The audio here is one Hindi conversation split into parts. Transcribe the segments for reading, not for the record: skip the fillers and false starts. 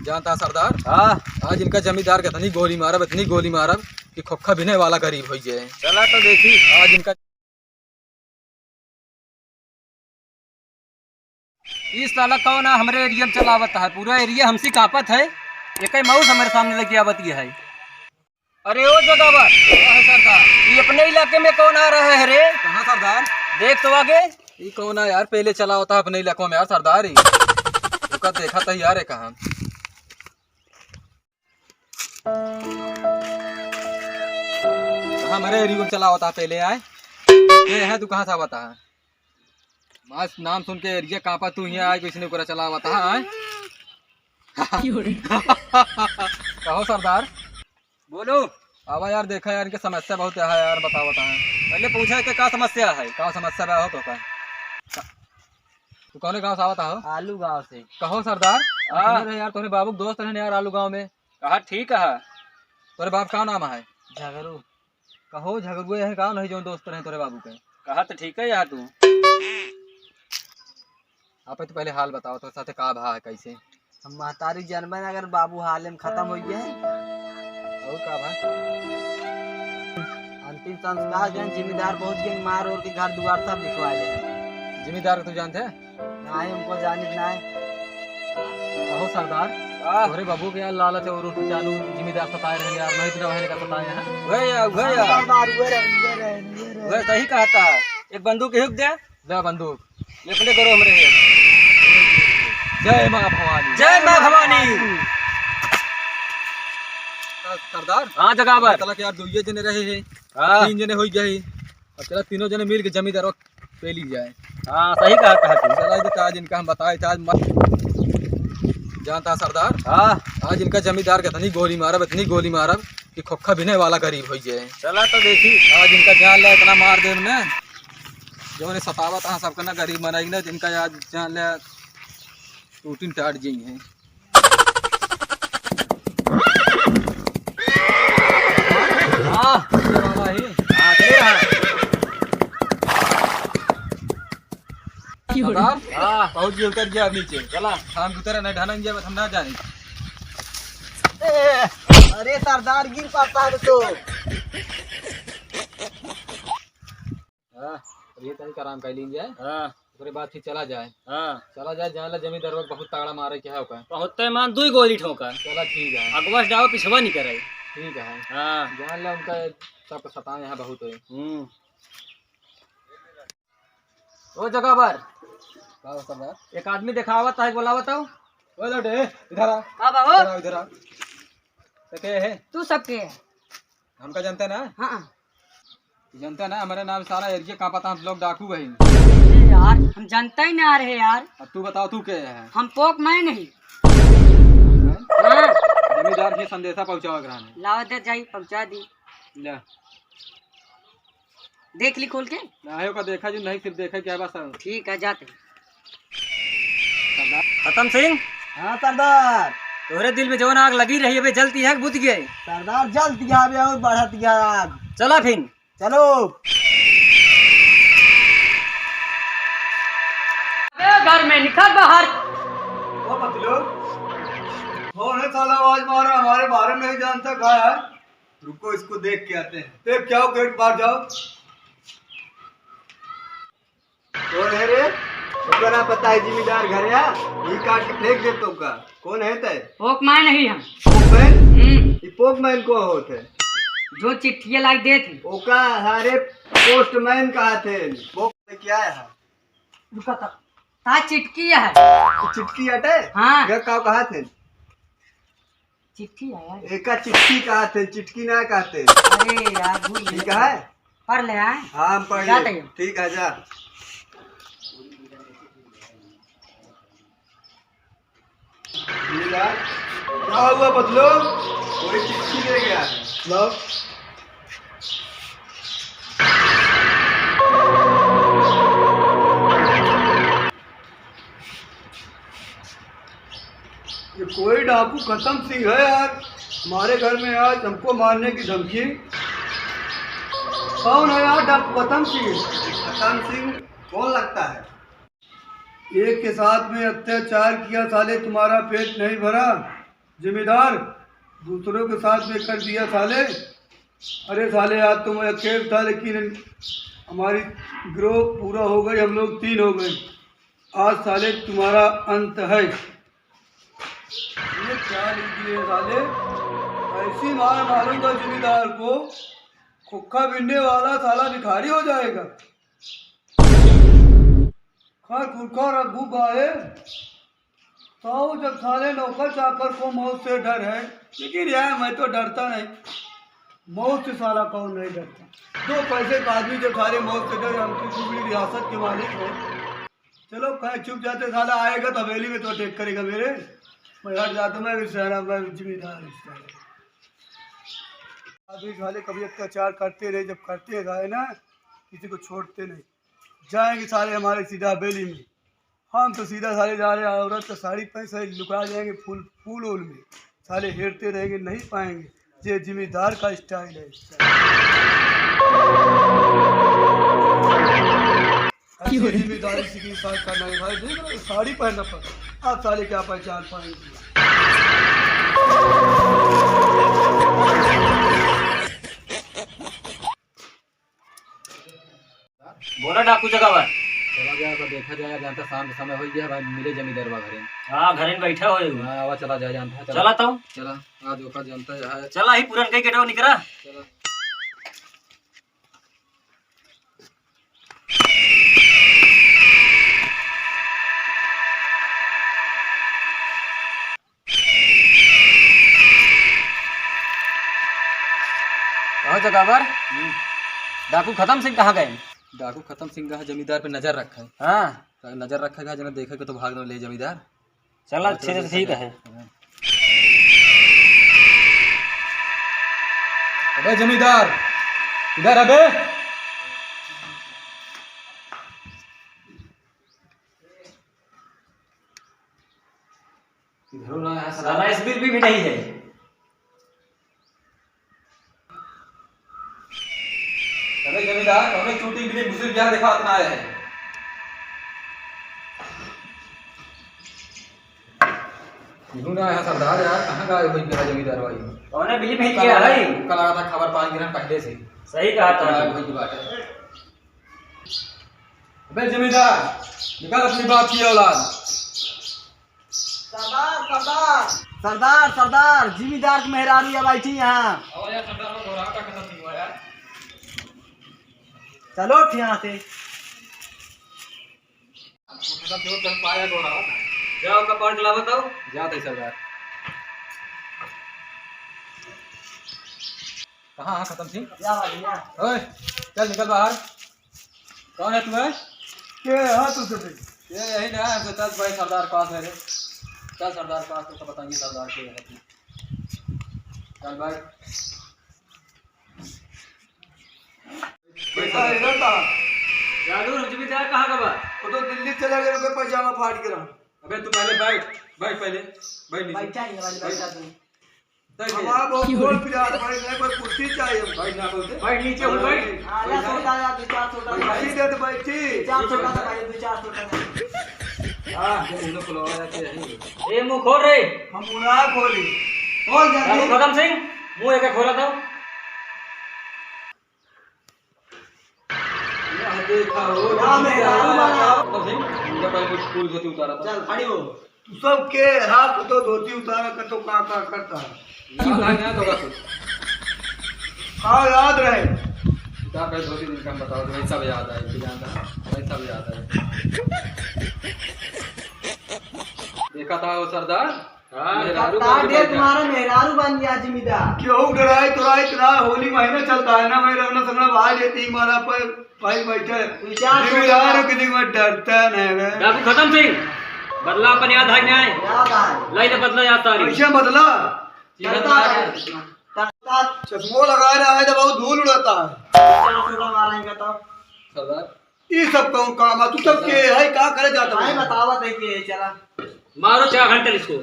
जानता सरदार। हाँ आज इनका जमींदार के इतनी गोली मारब कि खोखा बिने वाला गरीब हो जाए। चला तो देखी। आज इनका इस साला कौन है हमारे एरिया में चलावत है, पूरा एरिया हमसे कापत है। एक ही माउस हमारे सामने लेके आवती है। अरे ओ जगावर सरदार, ये अपने इलाके में कौन आ रहा है रे? कहाँ सरदार? देख तो आगे। ये कौन है यार? पहले चला होता है अपने इलाकों में यार सरदार। ही उसका देखा था यार। कहाँ हमारे एरिया में चला होता पहले आए ये है। तू कहाँ से बता है? बस नाम सुन के एरिया कांपा। तू यहाँ आए किसने पूरा चला बता है? कहो सरदार। बोलो। अब यार देखा यार इनकी समस्या बहुत है यार। बताओ बता है। पहले पूछा कि क्या समस्या है। क्या समस्या है हो तो का? तू कौन गाँव से आवता हो? आलू गांव से। कहो सरदार। हाँ। यार तुम्हारे बाबू के दोस्त रहने यार आलू गाँव में। कहा ठीक है। तोरे बाप का नाम है? झगड़ू। कहो झगड़ुए है गाँव नहीं जो दोस्त रहे तोरे बाबू के। कहा तो ठीक है यार तू। आप तो पहले हाल बताओ तो साथे का भा है कैसे? हम महतारी जनबन अगर बाबू हाल में खत्म हो गया है और का भा? अंतिम संस्कार जन जिम्मेदार पहुंच गए, मार और के घर द्वार सब लिखवा ले। जिम्मेदार तू जानते है? ना ही हमको जानित ना है। कहो सरदार। तोरे बाबू के यार लालच और उठ चालू जिम्मेदार सताए रहे यार। नहीं तो रहने का सताए हैं। वह सही कहता है। एक बंदूक हिक दे। ले बंदूक। लिखने करो हमरे। जय माँ भवानी। जय माँ भवानी। सरदार। हाँ जगावर। चला के यार दुइये जने रहे हैं। हाँ 3 जने हो गए। अब चला तीनों जने मिल के जमींदार पे ली जाए। हाँ सही कहता है तू। चला इधर आज इनका हम बताए थे। आज जानता सरदार। हाँ आज इनका जमींदार के इतनी गोली मारब कि खोखा बिने वाला गरीब हो जाए। चला तो देखी। आज इनका जान ले इतना मार दे ने जो ने सतावत है सबका ना गरीब मनाई ना। जिनका आज जान ले टूटिन टाट जी है। हाँ ये वाला ही। हाँ चले रहा। सरदार। हाँ बहुत जी उतर गया नीचे। चला। शाम की तरह नहीं ढानेंगे जब हम ना जाने। अरे सरदार गिर पाता है तो। हाँ ये तनी कराम कर लीजिए। हाँ उसके बाद फिर चला जाए। हाँ चला जाए जान ले जमींदार वक्त बहुत तगड़ा मारे क्या है ओका। बहुत मान दुई गोली ठोका। चला ठीक है। अगवा डाव पिछवा नहीं करे। ठीक है। हाँ जान ले उनका सब सताए यहाँ बहुत है। ओ जगावर क्या हो सरदार? एक आदमी दिखावत है, बोलावत हो। ओ लौटे इधर आ। हाँ बाबू। इधर आ इधर आ। तो क्या है? तू सबके है? हमका जानते ना? हाँ जानते ना हमारे नाम सारा एरिया का पता। हम लोग डाकू गए। अरे यार हम जानते ही ना रहे यार। अब तू बताओ तू क्या है? हम पोक मैं नहीं। हैं? हाँ जमींदार के संदेशा पहुंचावा कराने। लाओ दे जाई पहुंचा दी। ले देख ली खोल के। आयो का देखा जो नहीं सिर्फ देखा क्या बस। ठीक है जाते। सरदार। खत्म सिंह। हाँ सरदार। तोहरे दिल में जवन आग लगी रही है जलती है बुझ गए। सरदार जल्द गया बे और बढ़त गया आग। चला फिर चलो। घर में निकल बाहर। ओ मतलब कौन है साला आवाज मारा? हमारे बारे में नहीं जानता क्या है? रुको इसको देख के आते हैं। देख क्या हो, गेट बाहर जाओ। कौन है रे? उसका ना पता है जिम्मेदार घर है। ये काट के फेंक दे तो का। कौन है ते? पोक मैं नहीं हम। पोकमैन? ये पोकमैन को होते जो चिट्ठियाँ लाई दे थी। ओका सारे पोस्टमैन कहा थे। पोक क्या है? रुका था ता चिटकी है। चिट्ठी हटे। हाँ घर का कहा थे? चिट्ठी है यार। एका चिट्ठी कहा थे, चिटकी ना कहते। अरे यार भूल गए। ठीक है। पढ़ ले आए। हाँ हम पढ़ जाते लिए। हैं। ठीक है जा। क्या हुआ बदलो? कोई चिट्ठी ले गया। लो ये कोई डाकू खत्म सिंह है यार। हमारे घर में आज हमको मारने की धमकी। कौन है यार डाकू? खत्म सिंह। खत्म सिंह कौन लगता है? एक के साथ में अत्याचार किया साले, तुम्हारा पेट नहीं भरा? जिम्मेदार दूसरों के साथ में कर दिया साले। अरे साले आज तो मैं अकेले था, लेकिन हमारी गिरोह पूरा हो गई, हम लोग 3 हो गए। आज साले तुम्हारा अंत है। ये क्या लिख दिए साले, ऐसी मार मारूंगा जिम्मेदार को, खुक्का बिनने वाला साला भिखारी हो जाएगा। खा खुरखा रघु गाए तो जब साले नौकर चाकर को मौत से डर है, लेकिन यार मैं तो डरता नहीं, मौत से साला कौन नहीं डरता। 2 पैसे का आदमी जब साले मौत से डरे, हमकी पूरी रियासत के मालिक है। चलो कहीं चुप जाते, साला आएगा तो हवेली में तो अटैक करेगा मेरे, मैं हट जाता, मैं भी सहरा, मैं जिम्मेदार अभी साले कभी अत्याचार करते रहे, जब करते गए ना किसी को छोड़ते नहीं। जाएंगे साले हमारे सीधा हवेली में, हम तो सीधा साले जा रहे हैं, औरत तो साड़ी पहन साले लुका जाएंगे फूल ओल में, साले हेरते रहेंगे, नहीं पाएंगे। ये जिम्मेदार का स्टाइल है। जिम्मेदारी से साथ करना है भाई, देख रहे साड़ी पहनना पड़ा, आप साले क्या पहचान पाएंगे। बोला डाकू जगह चला गया तो देखा जाएगा, जानता शाम के समय हो गया भाई, मिले जमींदार बा घरे। हाँ घर में बैठा हो। हाँ आवा चला जाए, जानता चला तो चला आज ओका जानता है। चला ही पूरन कई गेटवा निकरा। चला जगह पर डाकू खत्म सिंह कहाँ गए? डाकू खत्म सिंह का जमींदार पे नजर रखा है। हाँ नजर रखेगा, जना देखेगा तो भाग ले जमींदार। चला अच्छे से ठीक है। अबे जमींदार इधर, अबे इधर ना है, साला इस बिल भी नहीं है। अबे जमींदार हमें शूटिंग के लिए मुझे क्या दिखा इतना आया है। क्यों ना है सरदार यार, कहाँ गए भाई मेरा जमींदार भाई? कौन है बिल नहीं किया है? कल लगा था खबर पाए गिरन पहले से। सही कहा था भाई की बात है। अबे जमींदार निकाल अपनी बात की औलाद। सरदार सरदार सरदार सरदार जिम्मेदार की मेहरारू या बैठी यहाँ। और यार सरदार को घोड़ा का कसम नहीं हुआ यार। चलो यहाँ से मतलब जो कर पाया घोड़ा जाओ कपाट चला बताओ। जाते ही सरदार। कहाँ है खत्म सिंह? ओए चल निकल बाहर। कौन है तुम्हें? के हाँ तू सब ये यही ना है, चल भाई सरदार पास है रे। चल सरदार पास तो बताएंगे सरदार के है तू। चल भाई इधर था, जादू जमींदार कहाँ का बा? वो तो दिल्ली चला गया, उनका पैजामा फाड़ के रहा। अबे तू पहले बैठ पहले बैठ नीचे। बैठ हमारा बहुत गोल प्यार भाई, नहीं कोई कुर्सी चाहिए। बैठ ना बोलते। बैठ नीचे हूँ बैठ। बैठी दे तो बैठी। हां ये मुंह खुलवा जाते हैं। ए मुंह खोल रे। हम मुना खोली खोल डाकू जल्दी। खत्म सिंह मुंह एक खोला था। यह देखा हो यहाँ में राम बना। खत्म सिंह मुझे पहले कुछ फूल धोती उतारा था। चल खड़ी हो। तू सब के हाथ तो धोती उतारा कर तो का करता है। याद होगा कुछ। हाँ याद रहे। क्या पे धोती दिन का बताओ तो सब याद आए, जानता है सब याद आए। देखा था वो सरदार। मेहरारू बन के बैठा। तुम्हारा मेहरारू बन गया जिम्मेदार। क्यों डराए तुराए होली महीना चलता है ना, मैं रवना सगड़ा भाई लेती हमारा पर भाई बैठे जिम्मेदार किसी में डरता नहीं है। डाकू खत्म सिंह बदला अपन याद है न्याय याद आए। लाई तो बदला याद तारी। कैसे बदला? चलता चश्मो लगा रहा है तो बहुत धूल उड़ाता है। छोटा मारेंगे तो सरदार ये सब कौन काम है? तू सब के है क्या करे जाता भाई है? बतावत है कि चला मारो 4 घंटे इसको।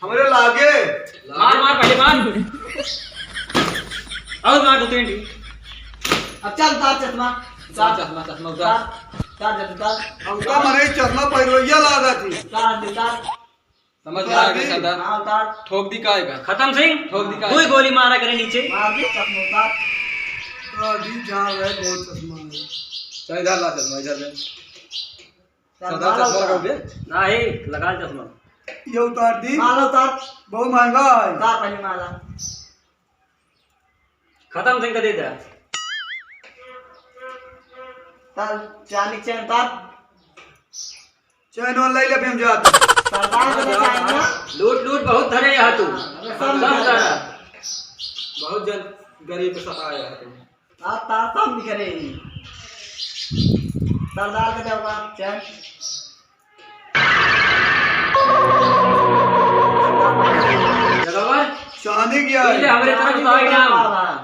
हमारे लागे मार मार पहले मार और मार 2-3 अब चल तार चश्मा चश्मा चश्मा उतार। तार जब तार हमका मरे चश्मा पैरोइया लागा थी। तार समझ में आ गया सरदार। हाँ उतार। ठोक दी काय का खत्म सिंह ठोक दी काय तू ही गोली मारा करे नीचे। मार दे चश्मा उतार। तो अभी जहाँ है बहुत चश्मा है। चल इधर ला चश्मा इधर ले सरदार माला चश्मा उतार। लगाओगे नहीं लगा चश्मा। ये उतार दी, माला उतार। बहुत महंगा है। उतार पहले माला। खत्म सिंह का दे दे। उतार चांदी चैन उतार। चैन वाला ले ले हम जाते। सरदार को दे चैन ना। लूट लूट बहुत धरे यहाँ तू सब सारा। बहुत जन गरीब पे सताया है तुम। तार तार काम भी करे। सरदार को देगा चैन। जगावर चांदी क्या पहले है? हमारे तरफ तो आई नाम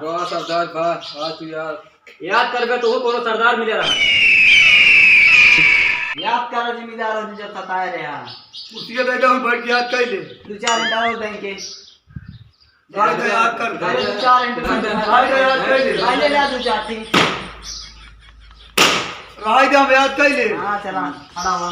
वाह सरदार वाह आज तू यार याद कर बे तो कोनो सरदार मिले रहा। याद करो जिम्मेदार हो जो सताए रहे हैं। कुर्सी पे बैठा हूँ, बैठ के याद कर ले। 2-4 घंटा और देंगे। याद कर, याद कर। पहले 2-4 घंटे याद कर, याद कर ले। पहले ले 2-4 थी। रहा दे हम याद कर ले। हाँ चला खड़ा हुआ।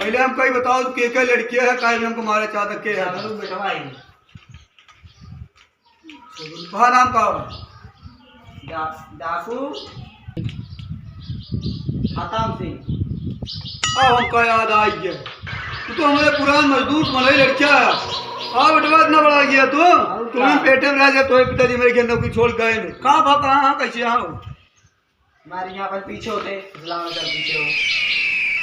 पहले हम कहीं बताओ के लड़कियां है काहे में हमको मारे चाहता के है? चलो बेटा भाई। कहा नाम का है? डाकू खत्म सिंह। अब हमको याद आई है। तू तो हमारे पुरान मजदूर मनाई लड़किया है। हाँ बेटवा इतना बड़ा गया तू। तुम्हें पेटे में रह गया तो पिताजी मेरे के नौकरी छोड़ गए नहीं। कहाँ भाग कहाँ कैसे यहाँ हो? हमारे यहाँ पर पीछे होते इस्लाम कर पीछे हो।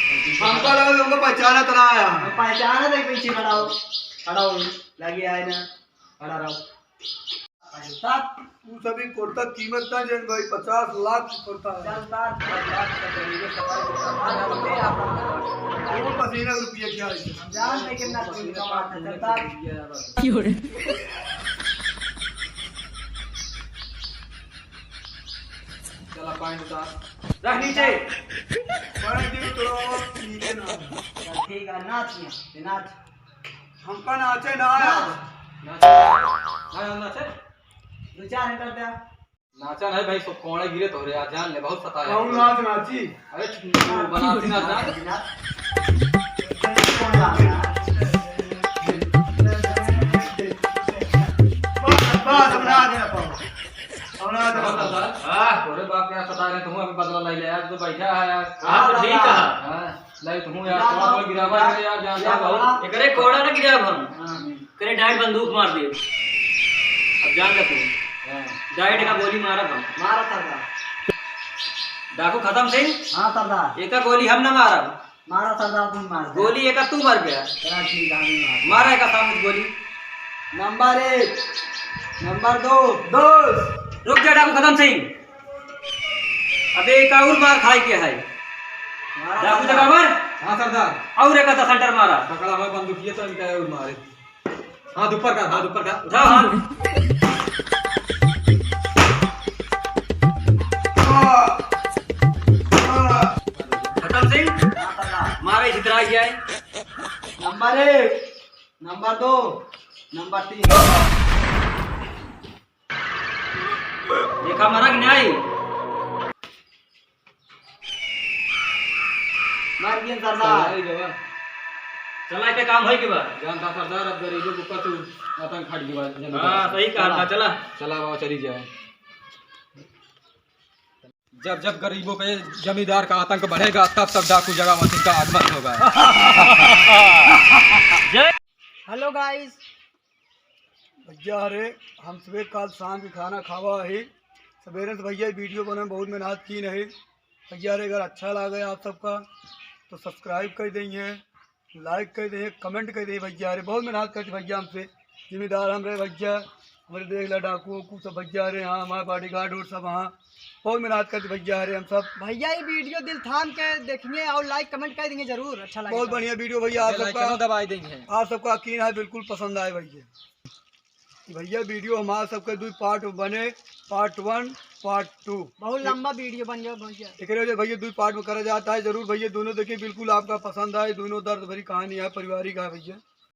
हमको लगा तुमको पहचाना तो ना आया। हम पहचाने थे पीछे खड़ा हो। खड़ा हो लगे आए ना खड़ा रहो। साथ तू सभी कुर्ता कीमत ना जन भाई 50 लाख की कुर्ता है। चलता वो पसीना रुपये क्या है? जान में कितना कमाता चलता। चला पॉइंट उतार रख नीचे। पैर दी तो नीचे ना। ठीक है नाच ये नाच। हमका नाचे ना आया। नाचे 2-4 घंटा दे। नाचा नहीं भाई सब कोड़े गिरे तो रे आज जान ले बहुत सताया कौन नाच नाची? अरे तू बनाती ना कौन गाना? बस अपना आ गया पाओ। अपना आ गया। हाँ तोरे बाप क्या सता रहे तुम अभी बदला ले ले यार तो बैठा है यार हाँ तो ठीक है। हां ले तुम यार थोड़ा गिरावा है यार जान सा बहुत एकरे कोड़ा ना गिरा हम करे डायरेक्ट बंदूक मार दिए। अब जान ले तू डायरेक्ट का गोली मारा हम। मारा सरदार। डाकू खत्म सिंह हाँ सरदार। एका गोली हम ना मारा मारा सरदार तुम मार दे। गोली एका तू मर गया। तेरा ठीक आदमी मार। मारा एका सामने गोली। नंबर 1 नंबर 2 रुक जा डाकू खत्म सिंह अबे एक और मार खाई के है। डाकू जगावर हां सरदार और एक सेंटर मारा। पकड़ा मैं बंदूक ये तो इनका और मारे हाथ ऊपर का उठा हाथ। खत्म सिंह हाँ सरदार। मारे जितना गया है। नंबर 1 नंबर 2 नंबर 3 देखा मारा कि नहीं? मार दिया सरदार। सही जवाब चला के काम है कि बा। जानता सरदार अब गरीबों के ऊपर तो आतंक खट गया हाँ सही कहा था। चला चला बाबा चली जाए जब जब गरीबों पे जमींदार का आतंक बढ़ेगा तब तब डाकू जगह मशीन का आगमन होगा। Hello guys. भैया अरे हम सुबह कल शाम की खाना खावा है। सवेरे से भैया वीडियो बनाने में बहुत मेहनत की नहीं। भैया अरे अगर अच्छा लगे आप सबका तो सब्सक्राइब कर देंगे, लाइक कर देंगे, कमेंट कर देंगे। भैया अरे बहुत मेहनत करते भैया हमसे जिम्मेदार हम रहे भैया हमारे देख ला डाकू को सब भैया अरे हाँ हमारे बॉडी गार्ड और सब हाँ बहुत मेहनत करते भैया अरे हम सब। भैया ये वीडियो दिल थाम के देखेंगे और लाइक कमेंट कर देंगे जरूर। अच्छा लगे बहुत बढ़िया वीडियो भैया आप सबका दबाई देंगे। आप सबका यकीन है बिल्कुल पसंद आए भैया। भैया वीडियो हमारे सबके 2 पार्ट बने पार्ट 1 पार्ट 2। बहुत लंबा वीडियो बन गया भैया। एक वजह भैया 2 पार्ट में करा जाता है। जरूर भैया दोनों देखिए, बिल्कुल आपका पसंद आए। दोनों दर्द भरी कहानी है, पारिवारिक है भैया।